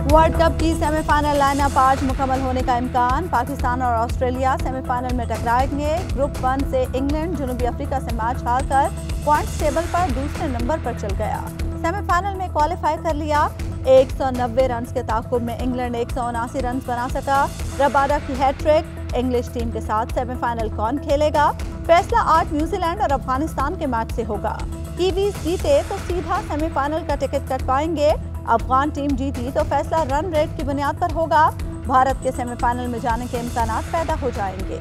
World cup की semifinal lineup आज मुकम्मल होने का इम्कान। पाकिस्तान और ऑस्ट्रेलिया सेमीफाइनल में टकराएंगे। ग्रुप 1 से इंग्लैंड जनूबी अफ्रीका से मैच हारकर पॉइंट्स टेबल पर दूसरे नंबर पर चल गया। सेमीफाइनल में क्वालिफाई कर लिया। 190 रन के ताकुब में इंग्लैंड 179 रन बना सका। रबाडा की हैट्रिक। इंग्लिश टीम के साथ सेमीफाइनल कौन खेलेगा, फैसला आज न्यूजीलैंड और अफगानिस्तान के मैच से होगा। कीवीज जीते तो सीधा सेमीफाइनल का टिकट कट पाएंगे। अफगान टीम जीती तो फैसला रन रेट की बुनियाद पर होगा। भारत के सेमीफाइनल में जाने के इम्कानात पैदा हो जाएंगे।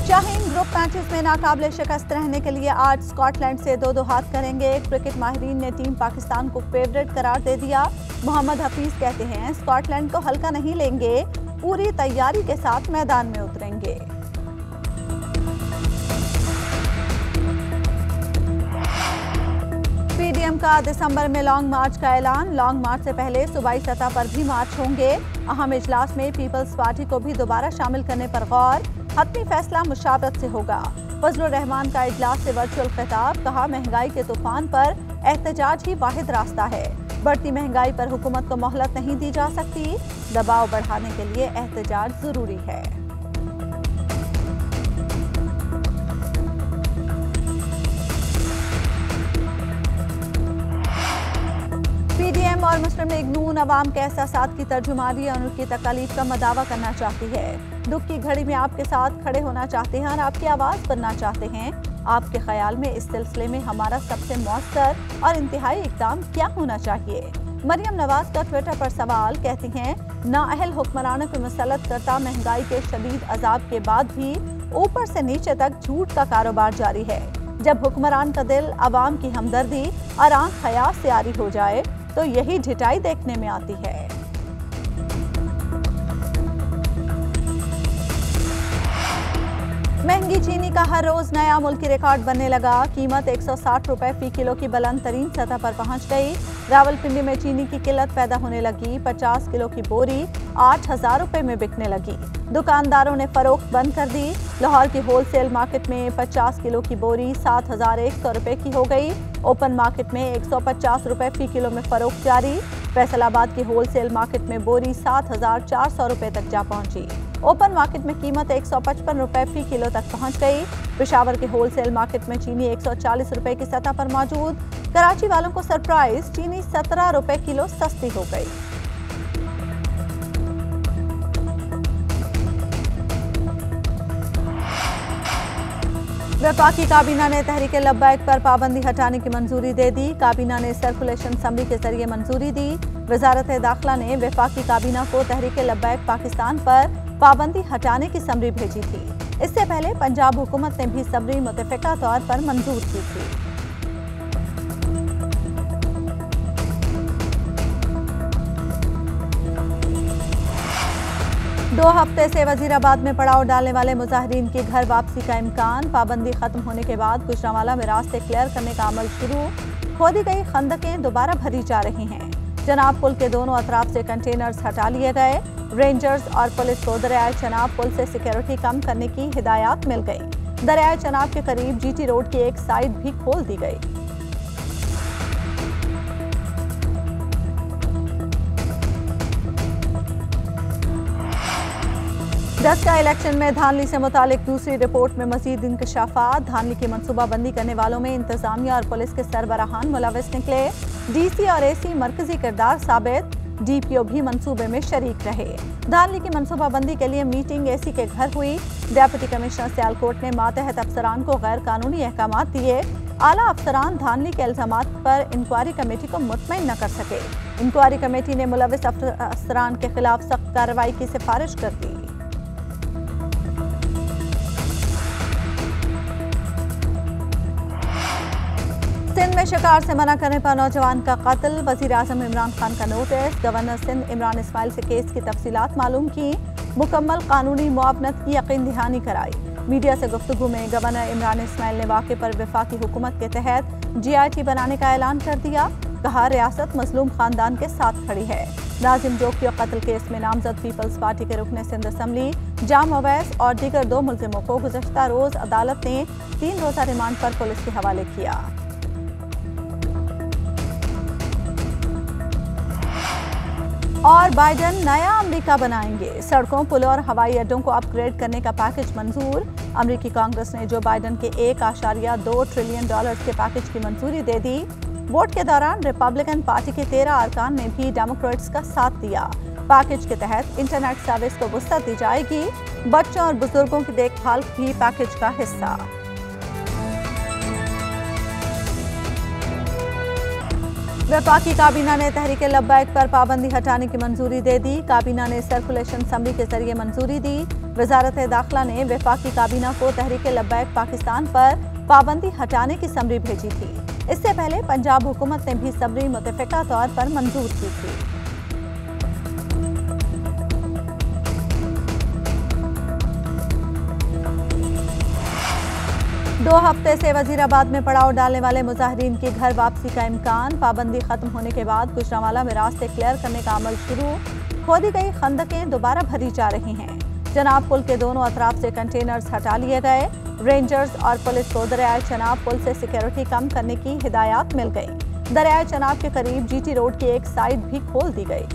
शाहीन ग्रुप मैचेस में नाकाबिले शिकस्त रहने के लिए आज स्कॉटलैंड से 2-2 हाथ करेंगे। क्रिकेट माहिरीन ने टीम पाकिस्तान को फेवरेट करार दे दिया। मोहम्मद हफीज कहते हैं स्कॉटलैंड को हल्का नहीं लेंगे, पूरी तैयारी के साथ मैदान में उतरेंगे। पीडीएम का दिसंबर में लॉन्ग मार्च का ऐलान। लॉन्ग मार्च से पहले सूबाई सतह पर भी मार्च होंगे। अहम इजलास में पीपल्स पार्टी को भी दोबारा शामिल करने पर गौर। हतमी फैसला मुशावरत से होगा। फजलुर रहमान का इजलास से वर्चुअल खिताब। कहा महंगाई के तूफान पर एहतजाज ही वाहिद रास्ता है। बढ़ती महंगाई पर हुकूमत को मोहलत नहीं दी जा सकती। दबाव बढ़ाने के लिए एहतजाज जरूरी है। पीडीएम और मुस्लिम लीग नून अवाम के एहसासात की तर्जुमानी और उनकी तकालीफ का मदावा करना चाहती है। दुख की घड़ी में आपके साथ खड़े होना चाहते हैं और आपकी आवाज बनना चाहते हैं। आपके ख्याल में इस सिलसिले में हमारा सबसे मौसर और इंतहाई इक़दाम क्या होना चाहिए? मरियम नवाज का ट्विटर पर सवाल। कहती हैं नाअहल हुक्मरानों को मुसल्लत करता महंगाई के शदीद अजाब के बाद भी ऊपर से नीचे तक झूठ का कारोबार जारी है। जब हुक्मरान का दिल अवाम की हमदर्दी और आंख हया से आरी हो जाए तो यही ढिठाई देखने में आती है। महंगी चीनी का हर रोज नया मुल्की रिकॉर्ड बनने लगा। कीमत 160 रुपए फी किलो की बुलंद तरीन सतह पर पहुंच गई। रावलपिंडी में चीनी की किल्लत पैदा होने लगी। 50 किलो की बोरी 8,000 रुपए में बिकने लगी। दुकानदारों ने फरोख्त बंद कर दी। लाहौर की होलसेल मार्केट में 50 किलो की बोरी 7,100 रुपए की हो गई। ओपन मार्केट में 150 रुपए फी किलो में फरोख्त जारी। फैसलाबाद की होलसेल मार्केट में बोरी 7,400 रुपए तक जा पहुंची। ओपन मार्केट में कीमत 155 रुपए फी किलो तक पहुंच गई। पेशावर के होलसेल मार्केट में चीनी 140 रुपए की सतह पर मौजूद। कराची वालों को सरप्राइज, चीनी 17 रुपए किलो सस्ती हो गई। वफाकी काबीना ने तहरीक लब्बैक पर पाबंदी हटाने की मंजूरी दे दी। काबीना ने सर्कुलेशन असम्बली के जरिए मंजूरी दी। वजारत दाखिला ने वफाकी काबीना को तहरीक लब्बैक पाकिस्तान पर पाबंदी हटाने की समरी भेजी थी। इससे पहले पंजाब हुकूमत ने भी समरी मुतफ़िका तौर पर मंजूर की थी। दो हफ्ते से वजीराबाद में पड़ाव डालने वाले मुजाहिरीन की घर वापसी का इम्कान। पाबंदी खत्म होने के बाद गुजरांवाला में रास्ते क्लियर करने का अमल शुरू। खोदी गई खंदकें दोबारा भरी जा रही हैं। चनाब पुल के दोनों अतराफ से कंटेनर्स हटा लिए गए। रेंजर्स और पुलिस को दरियाए चनाब पुल से सिक्योरिटी कम करने की हिदायत मिल गई। दरियाए चनाब के करीब जीटी रोड की एक साइड भी खोल दी गई। दस्ता इलेक्शन में धानली से मुतालिक दूसरी रिपोर्ट में मजीद इंकशाफात। धानली की मनसूबाबंदी करने वालों में इंतजामिया और पुलिस के सरबराहान मुलविस निकले। डीसी और एसी मरकजी किरदार साबित। डीपीओ भी मंसूबे में शरीक रहे। धानली की मनसूबाबंदी के लिए मीटिंग एसी के घर हुई। डेप्यूटी कमिश्नर सियालकोट ने मातहत अफसरान को गैर कानूनी अहकामात दिए। आला अफसरान धानली के इल्जामात पर इंक्वायरी कमेटी को मुतमईन न कर सके। इंक्वायरी कमेटी ने मुलविस अफसरान के खिलाफ सख्त कार्रवाई की सिफारिश कर दी। सिंध में शिकार से मना करने पर नौजवान का कत्ल। वजीर आजम इमरान खान का नोटिस। गवर्नर सिंध इमरान इस्माइल से केस की तफसीलात मालूम की। मुकम्मल कानूनी मुआवनत की यकीन दहानी कराई। मीडिया से गुफ्तगू में गवर्नर इमरान इस्माइल ने वाक़े पर वफाकी हुकूमत के तहत GIT बनाने का ऐलान कर दिया। कहा रियासत मजलूम खानदान के साथ खड़ी है। नाजिम जोगी और कत्ल केस में नामजद पीपल्स पार्टी के रुकने सिंध असम्बली जाम अवैस और दीगर 2 मुलजिमों को गुज़श्ता रोज अदालत ने 3 रोज़ा रिमांड पर पुलिस के हवाले किया। और बाइडेन नया अमेरिका बनाएंगे। सड़कों, पुलों और हवाई अड्डों को अपग्रेड करने का पैकेज मंजूर। अमेरिकी कांग्रेस ने जो बाइडेन के $1.2 ट्रिलियन के पैकेज की मंजूरी दे दी। वोट के दौरान रिपब्लिकन पार्टी के 13 अरकान ने भी डेमोक्रेट्स का साथ दिया। पैकेज के तहत इंटरनेट सर्विस को वुसअत दी जाएगी। बच्चों और बुजुर्गों की देखभाल भी पैकेज का हिस्सा। वफाकी काबीना ने तहरीक लब्बैक पर पाबंदी हटाने की मंजूरी दे दी। काबीना ने सर्कुलेशन समरी के जरिए मंजूरी दी। वजारत दाखिला ने वफाकी काबीना को तहरीक लब्बैक पाकिस्तान पर पाबंदी हटाने की समरी भेजी थी। इससे पहले पंजाब हुकूमत ने भी समरी मुतफ़िका तौर पर मंजूर की थी। 2 हफ्ते से वजीराबाद में पड़ाव डालने वाले मुजाहिरीन की घर वापसी का इम्कान। पाबंदी खत्म होने के बाद गुजरांवाला में रास्ते क्लियर करने का अमल शुरू। खोदी गई खंदकें दोबारा भरी जा रही हैं। चनाब पुल के दोनों अतराफ से कंटेनर्स हटा लिए गए। रेंजर्स और पुलिस को दरियाए चनाब पुल से सिक्योरिटी कम करने की हिदायत मिल गई। दरियाए चनाब के करीब GT रोड की एक साइड भी खोल दी गई।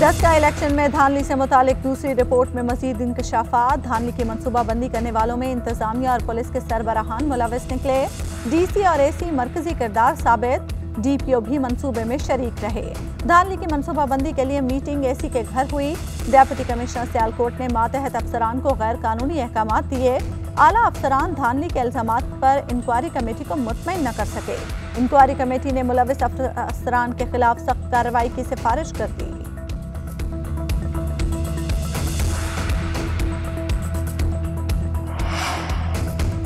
दस्का इलेक्शन में धानली से मुतालिक दूसरी रिपोर्ट में मजीद इंकशाफात। धानली की मनसूबाबंदी करने वालों में इंतजामिया और पुलिस के सरबराहान मुलविस निकले। DC और AC मरकजी किरदार साबित। DPO भी मंसूबे में शरीक रहे। धानली की मनसूबाबंदी के लिए मीटिंग AC के घर हुई। डेप्यूटी कमिश्नर सियालकोट ने मातहत अफसरान को गैर कानूनी अहकामात दिए। आला अफसरान धानली के इल्जामात पर इंक्वायरी कमेटी को मुतमईन न कर सके। इंक्वायरी कमेटी ने मुलविस अफसरान के खिलाफ सख्त कार्रवाई की सिफारिश कर दी।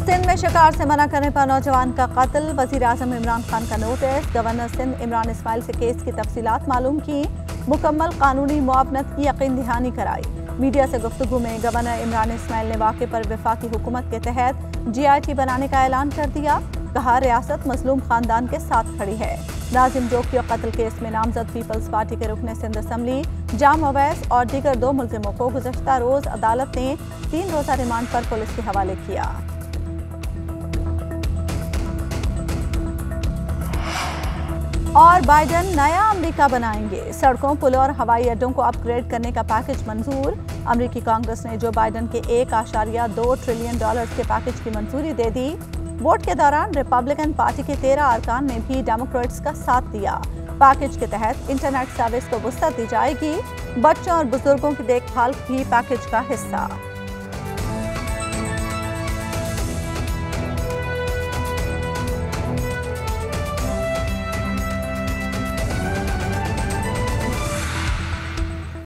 सिंध में शिकार से मना करने पर नौजवान का कत्ल। वज़ीर-ए-आज़म इमरान खान का नोटिस। गवर्नर सिंध इमरान इस्माइल से केस की तफसीलात मालूम की। मुकम्मल कानूनी मुआवनत की यकीन दहानी कराई। मीडिया से गुफ्तगू में गवर्नर इमरान इस्माइल ने वाक़े पर वफाकी हुकूमत के तहत GIT बनाने का ऐलान कर दिया। कहा, रियासत मजलूम खानदान के साथ खड़ी है। नाजिम जोकी और कत्ल केस में नामजद पीपल्स पार्टी के रुकने सिंध असम्बली जाम अवैस और दीगर 2 मुलजिमों को गुज़श्ता रोज अदालत ने 3 रोज़ा रिमांड पर पुलिस के हवाले किया। और बाइडेन नया अमेरिका बनाएंगे। सड़कों, पुलों और हवाई अड्डों को अपग्रेड करने का पैकेज मंजूर। अमेरिकी कांग्रेस ने जो बाइडेन के $1.2 ट्रिलियन के पैकेज की मंजूरी दे दी। वोट के दौरान रिपब्लिकन पार्टी के 13 अरकान ने भी डेमोक्रेट्स का साथ दिया। पैकेज के तहत इंटरनेट सर्विस को वुसअत दी जाएगी। बच्चों और बुजुर्गों की देखभाल भी पैकेज का हिस्सा।